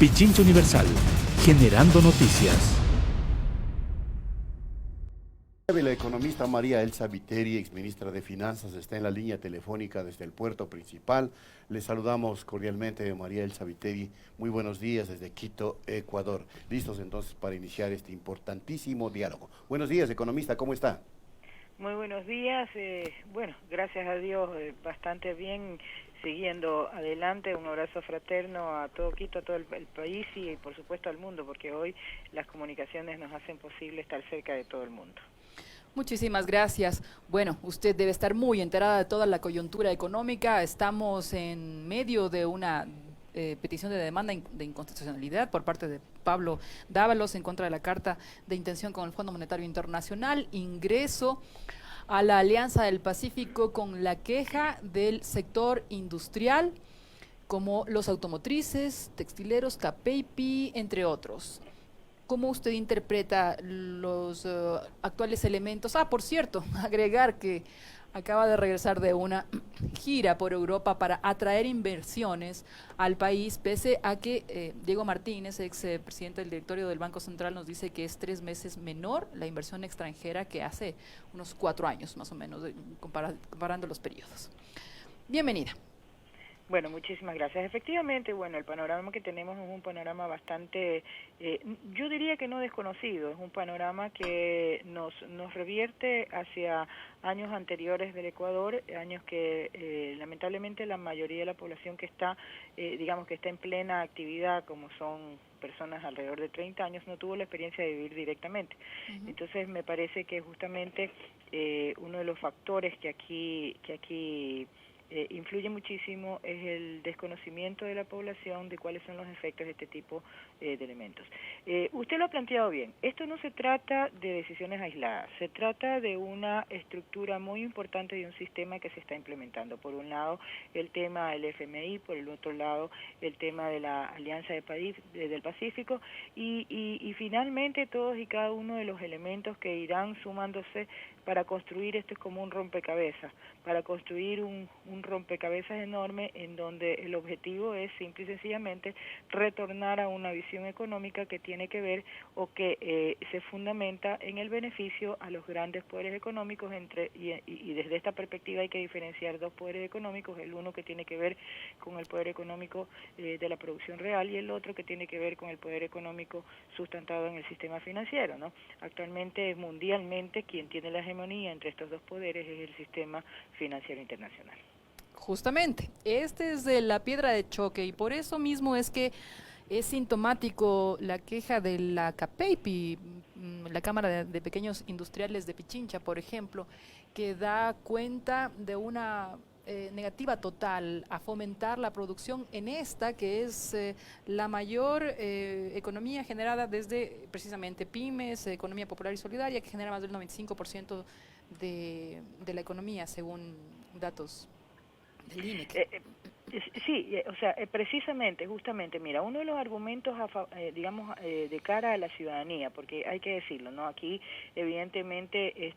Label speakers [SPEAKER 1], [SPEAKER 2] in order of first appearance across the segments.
[SPEAKER 1] Pichincha Universal, generando noticias.
[SPEAKER 2] La economista María Elsa Viteri, exministra de Finanzas, está en la línea telefónica desde el puerto principal. Le saludamos cordialmente, María Elsa Viteri. Muy buenos días desde Quito, Ecuador. Listos entonces para iniciar este importantísimo diálogo. Buenos días, economista, ¿cómo está?
[SPEAKER 3] Muy buenos días. Bueno, gracias a Dios, bastante bien, siguiendo adelante. Un abrazo fraterno a todo Quito, a todo el país y por supuesto al mundo, porque hoy las comunicaciones nos hacen posible estar cerca de todo el mundo.
[SPEAKER 4] Muchísimas gracias. Bueno, usted debe estar muy enterada de toda la coyuntura económica. Estamos en medio de una petición de demanda de inconstitucionalidad por parte de Pablo Dávalos en contra de la Carta de Intención con el Fondo Monetario Internacional, ingreso a la Alianza del Pacífico con la queja del sector industrial, como los automotrices, textileros, Capeipi, entre otros. ¿Cómo usted interpreta los actuales elementos? Por cierto, agregar que acaba de regresar de una gira por Europa para atraer inversiones al país, pese a que Diego Martínez, ex presidente del directorio del Banco Central, nos dice que es 3 meses menor la inversión extranjera que hace unos 4 años, más o menos, comparando los periodos. Bienvenida.
[SPEAKER 3] Bueno, muchísimas gracias. Efectivamente, bueno, el panorama que tenemos es un panorama bastante, yo diría que no desconocido, es un panorama que nos revierte hacia años anteriores del Ecuador, años que lamentablemente la mayoría de la población que está, digamos que está en plena actividad, como son personas alrededor de 30 años, no tuvo la experiencia de vivir directamente. Entonces me parece que justamente uno de los factores que aquí influye muchísimo es el desconocimiento de la población de cuáles son los efectos de este tipo de elementos. Usted lo ha planteado bien, esto no se trata de decisiones aisladas, se trata de una estructura muy importante de un sistema que se está implementando. Por un lado, el tema del FMI, por el otro lado, el tema de la Alianza del Pacífico y finalmente todos y cada uno de los elementos que irán sumándose para construir esto es como un rompecabezas, para construir un rompecabezas enorme en donde el objetivo es simple y sencillamente retornar a una visión económica que tiene que ver o que se fundamenta en el beneficio a los grandes poderes económicos y desde esta perspectiva hay que diferenciar dos poderes económicos, el uno que tiene que ver con el poder económico de la producción real y el otro que tiene que ver con el poder económico sustentado en el sistema financiero, ¿no? Actualmente, mundialmente, quien tiene la hegemonía entre estos dos poderes es el sistema financiero internacional.
[SPEAKER 4] Justamente, este es de la piedra de choque y por eso mismo es que es sintomático la queja de la Capeipi, la Cámara de Pequeños Industriales de Pichincha, por ejemplo, que da cuenta de una negativa total a fomentar la producción en esta, que es la mayor economía generada desde precisamente pymes, economía popular y solidaria, que genera más del 95% de la economía, según datos del INEC.
[SPEAKER 3] Sí, o sea, precisamente, justamente, mira, uno de los argumentos, digamos, de cara a la ciudadanía, porque hay que decirlo, ¿no? Aquí, evidentemente,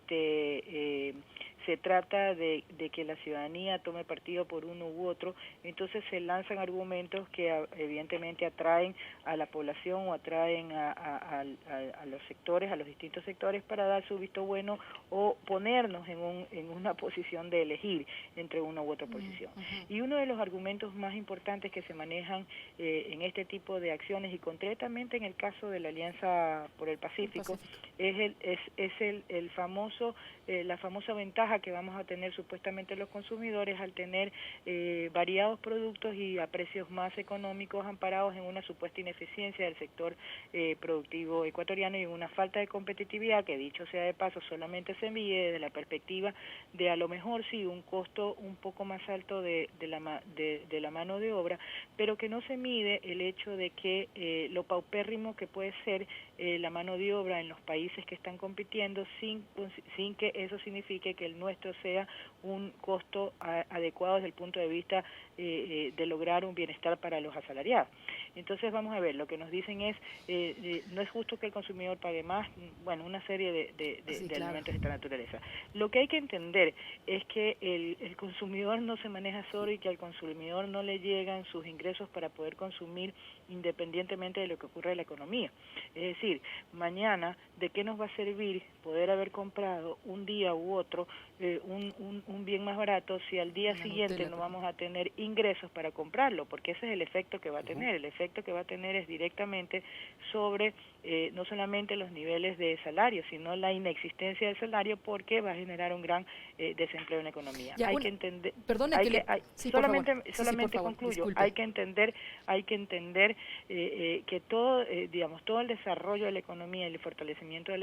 [SPEAKER 3] se trata de que la ciudadanía tome partido por uno u otro, entonces se lanzan argumentos que evidentemente atraen a la población o atraen a los sectores, a los distintos sectores para dar su visto bueno o ponernos en una posición de elegir entre una u otra posición. Y uno de los argumentos más importantes que se manejan en este tipo de acciones y concretamente en el caso de la Alianza por el Pacífico es el famoso la famosa ventaja que vamos a tener supuestamente los consumidores al tener variados productos y a precios más económicos amparados en una supuesta ineficiencia del sector productivo ecuatoriano y una falta de competitividad que, dicho sea de paso, solamente se mide desde la perspectiva de a lo mejor sí un costo un poco más alto de la mano de obra, pero que no se mide el hecho de que lo paupérrimo que puede ser la mano de obra en los países que están compitiendo sin que eso signifique que el nuestro sea un costo adecuado desde el punto de vista de lograr un bienestar para los asalariados. Entonces vamos a ver, lo que nos dicen es, no es justo que el consumidor pague más, bueno, una serie de
[SPEAKER 4] claro,
[SPEAKER 3] elementos de esta naturaleza. Lo que hay que entender es que el consumidor no se maneja solo y que al consumidor no le llegan sus ingresos para poder consumir independientemente de lo que ocurra en la economía. Es decir, mañana, ¿de qué nos va a servir poder haber comprado un día u otro un bien más barato si al día siguiente no vamos a tener ingresos para comprarlo? Porque ese es el efecto que va a tener. El efecto que va a tener es directamente sobre no solamente los niveles de salario, sino la inexistencia del salario, porque va a generar un gran desempleo en la economía.
[SPEAKER 4] Ya,
[SPEAKER 3] Hay que entender,
[SPEAKER 4] perdone
[SPEAKER 3] hay
[SPEAKER 4] que
[SPEAKER 3] que, hay,
[SPEAKER 4] sí,
[SPEAKER 3] solamente,
[SPEAKER 4] por favor.
[SPEAKER 3] solamente
[SPEAKER 4] Por favor,
[SPEAKER 3] concluyo,
[SPEAKER 4] disculpe.
[SPEAKER 3] hay que entender que todo, digamos, todo el desarrollo de la economía y el fortalecimiento de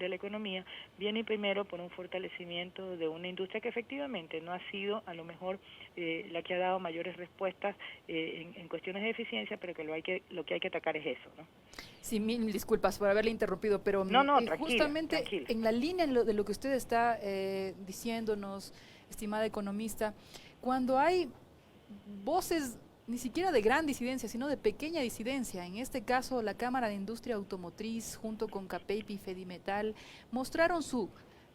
[SPEAKER 3] la economía viene primero por un fortalecimiento de una industria que efectivamente no ha sido a lo mejor la que ha dado mayores respuestas en cuestiones de eficiencia, pero que lo que hay que atacar es eso, ¿no?
[SPEAKER 4] Sí, mil disculpas por haberle interrumpido, pero
[SPEAKER 3] No, tranquila,
[SPEAKER 4] justamente
[SPEAKER 3] tranquila.
[SPEAKER 4] en la línea de lo que usted está diciéndonos, estimada economista, cuando hay voces ni siquiera de gran disidencia, sino de pequeña disidencia, en este caso la Cámara de Industria Automotriz junto con CAPEIP y Fedimetal, mostraron su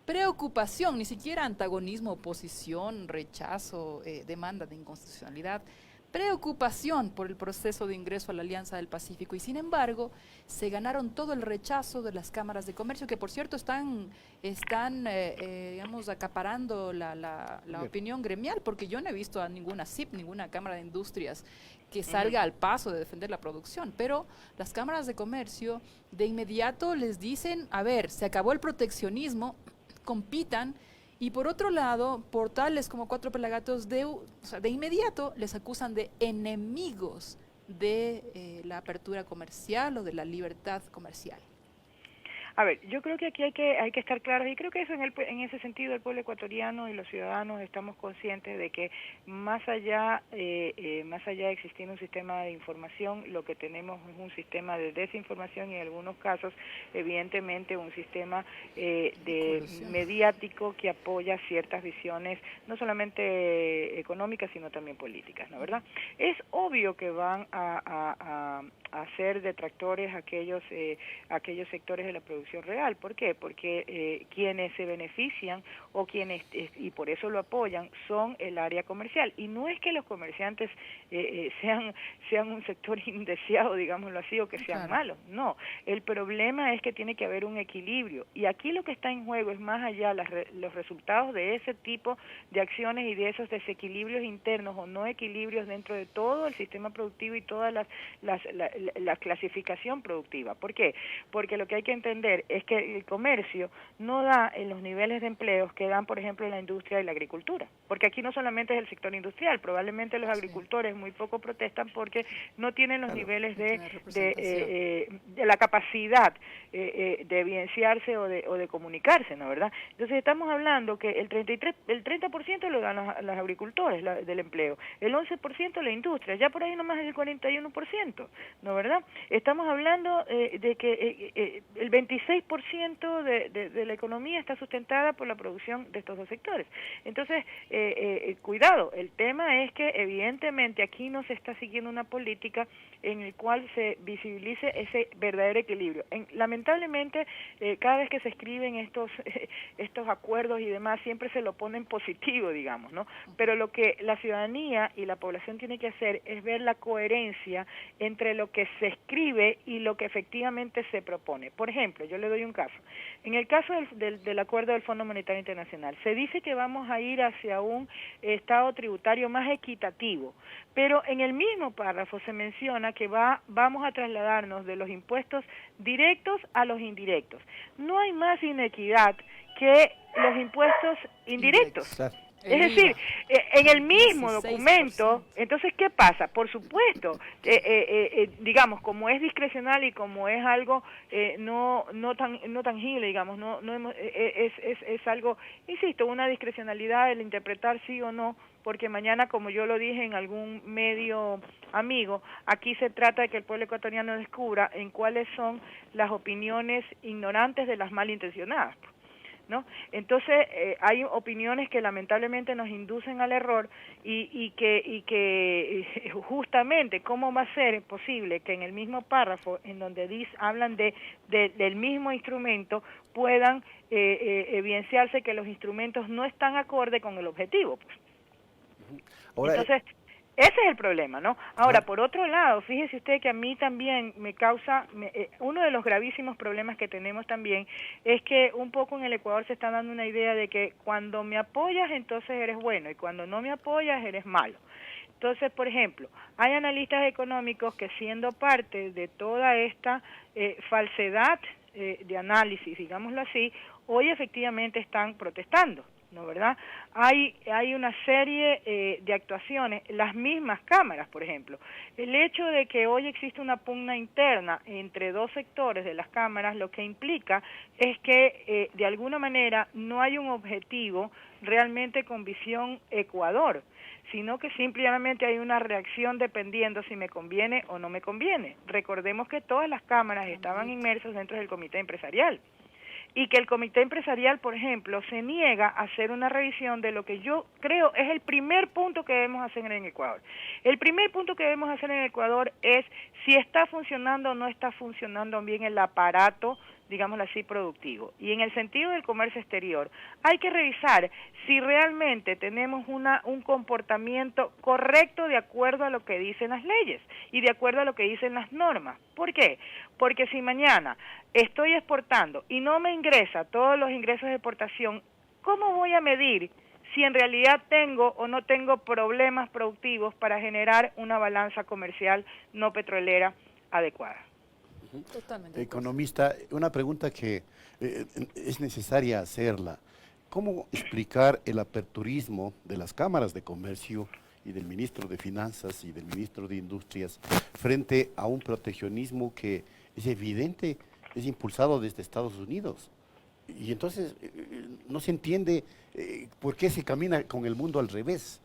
[SPEAKER 4] preocupación, ni siquiera antagonismo, oposición, rechazo, demanda de inconstitucionalidad, preocupación por el proceso de ingreso a la Alianza del Pacífico, y sin embargo se ganaron todo el rechazo de las cámaras de comercio, que por cierto están digamos, acaparando la opinión gremial, porque yo no he visto a ninguna CIP, ninguna Cámara de Industrias que salga al paso de defender la producción, pero las cámaras de comercio de inmediato les dicen, a ver, se acabó el proteccionismo, compitan. Y por otro lado, portales como Cuatro Pelagatos de inmediato les acusan de enemigos de la apertura comercial o de la libertad comercial.
[SPEAKER 3] A ver, yo creo que aquí hay que estar claros, y creo que eso en ese sentido el pueblo ecuatoriano y los ciudadanos estamos conscientes de que más allá de existir un sistema de información, lo que tenemos es un sistema de desinformación y en algunos casos, evidentemente, un sistema mediático que apoya ciertas visiones, no solamente económicas, sino también políticas, ¿no, verdad? Es obvio que van a ser detractores aquellos sectores de la producción real. ¿Por qué? Porque quienes se benefician o quienes, y por eso lo apoyan, son el área comercial. Y no es que los comerciantes sean un sector indeseado, digámoslo así, o que sean malos. No, el problema es que tiene que haber un equilibrio. Y aquí lo que está en juego es más allá los resultados de ese tipo de acciones y de esos desequilibrios internos o no equilibrios dentro de todo el sistema productivo y toda la clasificación productiva. ¿Por qué? Porque lo que hay que entender es que el comercio no da en los niveles de empleos que dan, por ejemplo, la industria y la agricultura. Porque aquí no solamente es el sector industrial, probablemente los agricultores muy poco protestan porque no tienen los niveles de la capacidad de evidenciarse o de comunicarse, ¿no, verdad? Entonces estamos hablando que el 30% lo dan los agricultores del empleo, el 11% la industria, ya por ahí nomás el 41%, ¿no, verdad? Estamos hablando de que el 26% de la economía está sustentada por la producción de estos dos sectores. Entonces, cuidado, el tema es que evidentemente aquí no se está siguiendo una política en la cual se visibilice ese verdadero equilibrio. Lamentablemente, cada vez que se escriben estos acuerdos y demás, siempre se lo ponen positivo, digamos, ¿no? Pero lo que la ciudadanía y la población tiene que hacer es ver la coherencia entre lo que se escribe y lo que efectivamente se propone. Por ejemplo, yo le doy un caso. En el caso del acuerdo del Fondo Monetario Internacional, se dice que vamos a ir hacia un estado tributario más equitativo, pero en el mismo párrafo se menciona que vamos a trasladarnos de los impuestos directos a los indirectos. No hay más inequidad que los impuestos indirectos.
[SPEAKER 2] Claro.
[SPEAKER 3] Es decir, en el mismo documento, entonces, ¿qué pasa? Por supuesto, digamos, como es discrecional y como es algo no tangible, digamos, es algo, insisto, una discrecionalidad el interpretar sí o no, porque mañana, como yo lo dije en algún medio amigo, aquí se trata de que el pueblo ecuatoriano descubra en cuáles son las opiniones ignorantes de las malintencionadas. ¿no? Entonces hay opiniones que lamentablemente nos inducen al error y que justamente cómo va a ser posible que en el mismo párrafo en donde hablan del mismo instrumento puedan evidenciarse que los instrumentos no están acorde con el objetivo, pues.
[SPEAKER 2] Ahora,
[SPEAKER 3] entonces ese es el problema, ¿no? Ahora, por otro lado, fíjese usted que a mí también me causa, uno de los gravísimos problemas que tenemos también es que un poco en el Ecuador se está dando una idea de que cuando me apoyas entonces eres bueno y cuando no me apoyas eres malo. Entonces, por ejemplo, hay analistas económicos que siendo parte de toda esta falsedad de análisis, digámoslo así, hoy efectivamente están protestando, ¿no, verdad? Hay una serie de actuaciones, las mismas cámaras, por ejemplo. El hecho de que hoy existe una pugna interna entre dos sectores de las cámaras, lo que implica es que de alguna manera no hay un objetivo realmente con visión Ecuador, sino que simplemente hay una reacción dependiendo si me conviene o no me conviene. Recordemos que todas las cámaras estaban inmersas dentro del comité empresarial y que el comité empresarial, por ejemplo, se niega a hacer una revisión de lo que yo creo es el primer punto que debemos hacer en Ecuador. El primer punto que debemos hacer en Ecuador es si está funcionando o no está funcionando bien el aparato, digámoslo así, productivo. Y en el sentido del comercio exterior, hay que revisar si realmente tenemos un comportamiento correcto de acuerdo a lo que dicen las leyes y de acuerdo a lo que dicen las normas. ¿Por qué? Porque si mañana estoy exportando y no me ingresa todos los ingresos de exportación, ¿cómo voy a medir si en realidad tengo o no tengo problemas productivos para generar una balanza comercial no petrolera adecuada?
[SPEAKER 4] Totalmente.
[SPEAKER 2] economista, una pregunta que es necesaria hacerla. ¿Cómo explicar el aperturismo de las cámaras de comercio y del ministro de Finanzas y del ministro de Industrias frente a un proteccionismo que es evidente, es impulsado desde Estados Unidos? Y entonces no se entiende por qué se camina con el mundo al revés.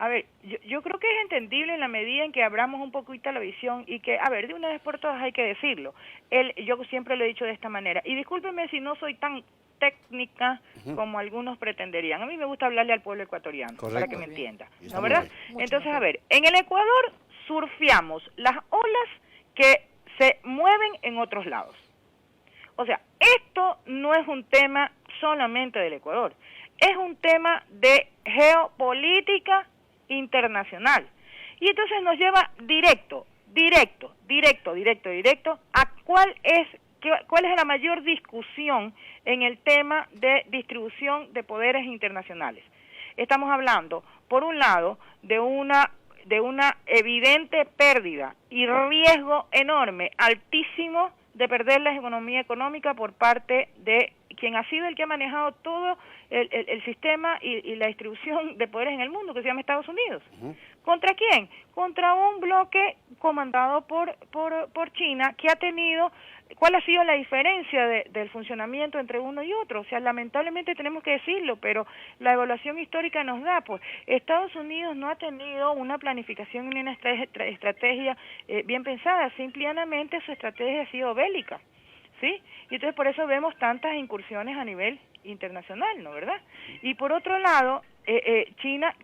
[SPEAKER 3] A ver, yo creo que es entendible en la medida en que abramos un poquito la visión y que, a ver, de una vez por todas hay que decirlo. Yo siempre lo he dicho de esta manera, y discúlpeme si no soy tan técnica como algunos pretenderían. A mí me gusta hablarle al pueblo ecuatoriano, para que me entienda, ¿no, verdad? Entonces, a ver, en el Ecuador surfeamos las olas que se mueven en otros lados. O sea, esto no es un tema solamente del Ecuador, es un tema de geopolítica internacional. Y entonces nos lleva directo a cuál es la mayor discusión en el tema de distribución de poderes internacionales. Estamos hablando, por un lado, de una evidente pérdida y riesgo enorme, altísimo, de perder la hegemonía económica por parte de quien ha sido el que ha manejado todo el sistema y la distribución de poderes en el mundo, que se llama Estados Unidos. ¿Contra quién? Contra un bloque comandado por China, que ha tenido... ¿Cuál ha sido la diferencia del funcionamiento entre uno y otro? O sea, lamentablemente tenemos que decirlo, pero la evaluación histórica nos da, pues, Estados Unidos no ha tenido una planificación ni una estrategia bien pensada, simplemente su estrategia ha sido bélica, ¿sí? Y entonces por eso vemos tantas incursiones a nivel internacional, ¿no, verdad? Y por otro lado, China,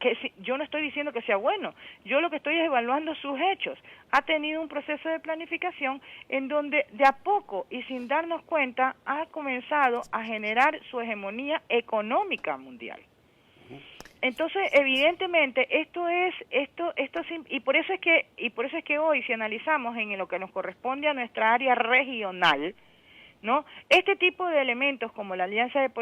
[SPEAKER 3] yo no estoy diciendo que sea bueno, yo lo que estoy es evaluando sus hechos. Ha tenido un proceso de planificación en donde de a poco y sin darnos cuenta ha comenzado a generar su hegemonía económica mundial. Entonces, evidentemente, y por eso es que hoy, si analizamos en lo que nos corresponde a nuestra área regional, ¿no? Este tipo de elementos como la Alianza del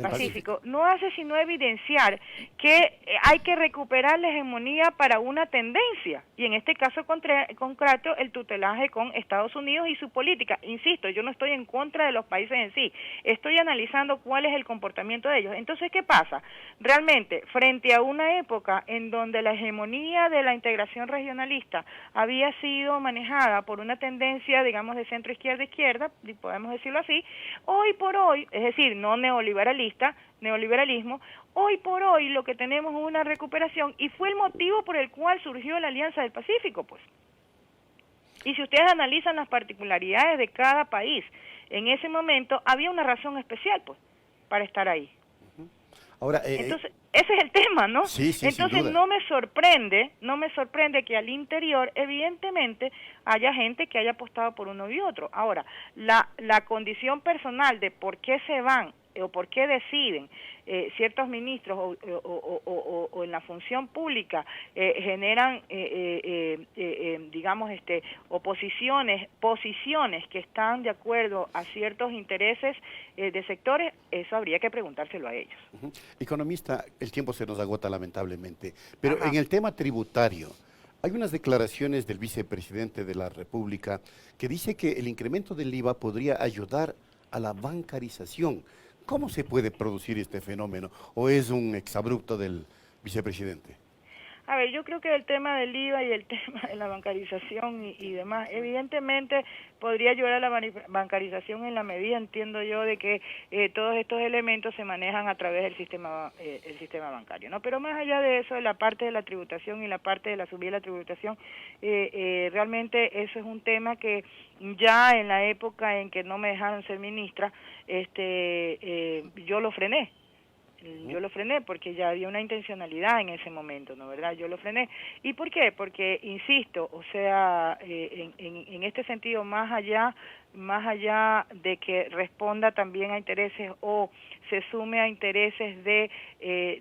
[SPEAKER 3] Pacífico no hace sino evidenciar que hay que recuperar la hegemonía para una tendencia, y en este caso concreto el tutelaje con Estados Unidos y su política. Insisto, yo no estoy en contra de los países en sí, estoy analizando cuál es el comportamiento de ellos. Entonces, ¿qué pasa? Realmente, frente a una época en donde la hegemonía de la integración regionalista había sido manejada por una tendencia, digamos, de centro-izquierda-izquierda, podemos decirlo así, hoy por hoy, es decir, no neoliberalismo, hoy por hoy lo que tenemos es una recuperación, y fue el motivo por el cual surgió la Alianza del Pacífico, pues. Y si ustedes analizan las particularidades de cada país, en ese momento había una razón especial, pues. para estar ahí.
[SPEAKER 2] Ahora,
[SPEAKER 3] Entonces, ese es el tema, ¿no?
[SPEAKER 2] Sí, sin
[SPEAKER 3] Entonces
[SPEAKER 2] duda.
[SPEAKER 3] no me sorprende que al interior, evidentemente, haya gente que haya apostado por uno y otro. Ahora, la condición personal de por qué se van o por qué deciden ciertos ministros o en la función pública generan, digamos, posiciones que están de acuerdo a ciertos intereses de sectores, eso habría que preguntárselo a ellos.
[SPEAKER 2] Economista, el tiempo se nos agota lamentablemente, pero
[SPEAKER 3] Ajá.
[SPEAKER 2] en el tema tributario, hay unas declaraciones del vicepresidente de la República que dice que el incremento del IVA podría ayudar a la bancarización. ¿Cómo se puede producir este fenómeno? ¿O es un exabrupto del vicepresidente?
[SPEAKER 3] A ver, yo creo que el tema del IVA y el tema de la bancarización y demás, evidentemente podría ayudar a la bancarización en la medida, entiendo yo, de que todos estos elementos se manejan a través del sistema bancario, ¿no? Pero más allá de eso, de la parte de la tributación y la parte de la subida de la tributación, realmente eso es un tema que ya en la época en que no me dejaron ser ministra, yo lo frené. Yo lo frené porque ya había una intencionalidad en ese momento, ¿no? ¿Verdad? Yo lo frené. ¿Y por qué? Porque, insisto, o sea, en este sentido, más allá de que responda también a intereses o se sume a intereses de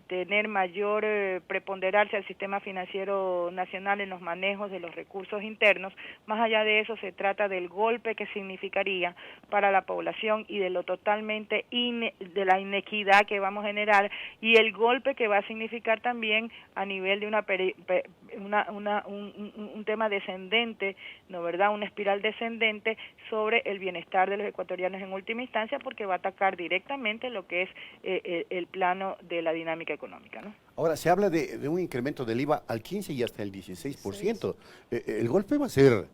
[SPEAKER 3] tener mayor preponderancia al sistema financiero nacional en los manejos de los recursos internos, más allá de eso se trata del golpe que significaría para la población y de lo totalmente de la inequidad que vamos a generar y el golpe que va a significar también a nivel de un tema descendente, ¿no, verdad? Una espiral descendente sobre el bienestar de los ecuatorianos en última instancia, porque va a atacar directamente lo que es el plano de la dinámica económica, ¿no?
[SPEAKER 2] Ahora, se habla de un incremento del IVA al 15 y hasta el 16%. El golpe va a ser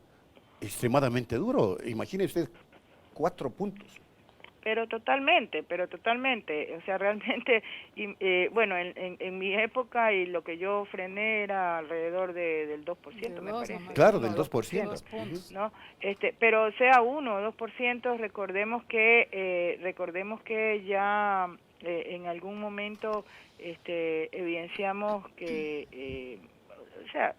[SPEAKER 2] extremadamente duro. Imagine usted 4 puntos.
[SPEAKER 3] Pero totalmente, o sea, realmente, bueno, en mi época y lo que yo frené era alrededor del 2%, me parece.
[SPEAKER 2] Claro, del 2%.
[SPEAKER 4] 2 puntos.
[SPEAKER 3] ¿No? Pero sea 1 o 2%, recordemos que ya en algún momento evidenciamos que, o sea,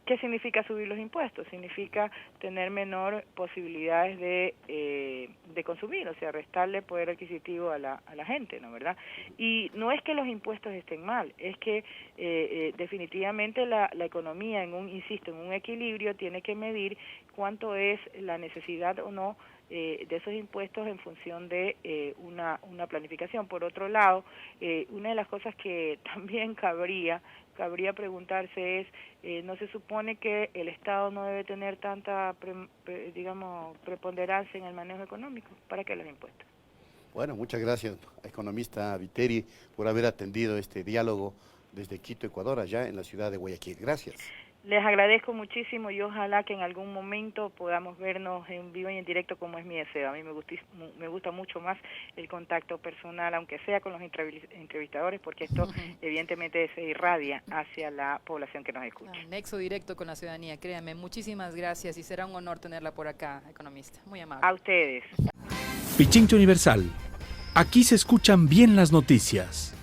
[SPEAKER 3] ¿qué significa subir los impuestos? Significa tener menor posibilidades de consumir, o sea, restarle poder adquisitivo a la gente, ¿no, verdad? Y no es que los impuestos estén mal, es que definitivamente la economía, insisto, en un equilibrio tiene que medir cuánto es la necesidad o no de esos impuestos en función de una planificación. Por otro lado, una de las cosas que también cabría preguntarse es, ¿no se supone que el Estado no debe tener tanta, preponderancia en el manejo económico? ¿Para qué los impuestos?
[SPEAKER 2] Bueno, muchas gracias, economista Viteri, por haber atendido este diálogo desde Quito, Ecuador, allá en la ciudad de Guayaquil. Gracias.
[SPEAKER 3] Les agradezco muchísimo y ojalá que en algún momento podamos vernos en vivo y en directo como es mi deseo. A mí me gusta mucho más el contacto personal, aunque sea con los entrevistadores, porque esto evidentemente se irradia hacia la población que nos escucha.
[SPEAKER 4] Nexo directo con la ciudadanía, créanme. Muchísimas gracias y será un honor tenerla por acá, economista. Muy amable.
[SPEAKER 3] A ustedes.
[SPEAKER 1] Pichincha Universal. Aquí se escuchan bien las noticias.